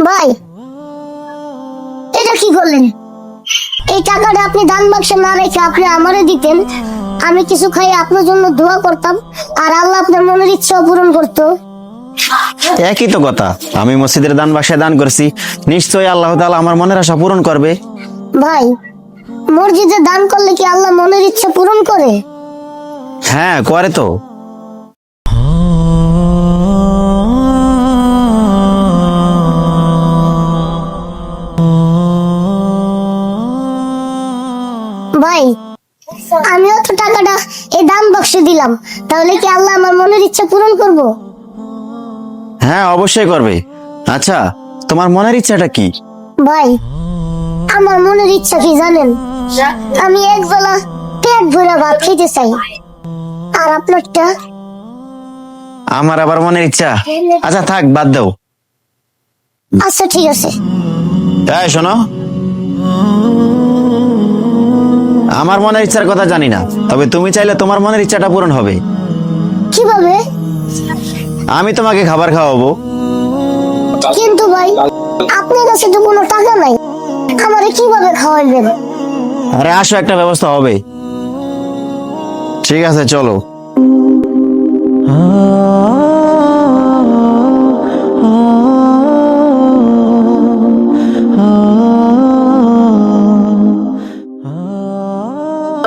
ভাই, এটা কি করলেন? এই টাকাটা আপনি দান বাক্সে না রেখে আপনি আমারে দিতেন, আমি কিছু খাই আপনার জন্য দোয়া করতাম, আর আল্লাহ আপনার মনের ইচ্ছা পূরণ করতো। একই তো কথা, আমি মসজিদের দান বাক্সে দান করছি, নিশ্চয়ই আল্লাহ তাআলা আমার মনের আশা পূরণ করবে। ভাই, মসজিদে দান করলে কি আল্লাহ মনের ইচ্ছা পূরণ করে? হ্যাঁ, করে তো। ভাই, আমিও তো টাকাটা এই দান বাক্সে দিলাম, তাহলে কি আল্লাহ আমার মনের ইচ্ছা পূরণ করব? হ্যাঁ, অবশ্যই করবে। আচ্ছা, তোমার মনের ইচ্ছাটা কি? ভাই, আমার মনের ইচ্ছা কি জানেন? আমি একবেলা পেট ভরে ভাত খেতে চাই। আর আপনারটা? আমার আবার মনের ইচ্ছা, আচ্ছা থাক, বাদ দাও। আচ্ছা ঠিক আছে। তাই শোনো, আমার মনের ইচ্ছার কথা জানি না, তবে তুমি চাইলে তোমার মনের ইচ্ছাটা পূরণ হবে। কিভাবে? আমি তোমাকে খাবার খাওয়াবো। কিন্তু ভাই, আপনার কাছে তো কোনো টাকা নাই, আমারে কিভাবে খাওয়াইবেন? আরে আসো, একটা ব্যবস্থা হবে। ঠিক আছে, চলো।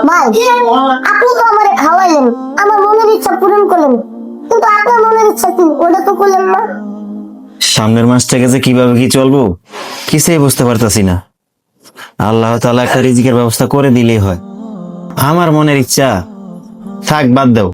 ভাই, আপনি তো আমারে খাওয়াইলেন, আমার মনের ইচ্ছা পূরণ করলেন, কিন্তু আপনার মনের ইচ্ছা কি ওটা তো করলেন না। সামনের মাস থেকে যে কিভাবে কি চলবো কিছুই বুঝতে পারতাছি না। আল্লাহ তাআলা একটা রিজিকের ব্যবস্থা করে দিলেই হয়। আমার মনের ইচ্ছা থাক, বাদ দাও।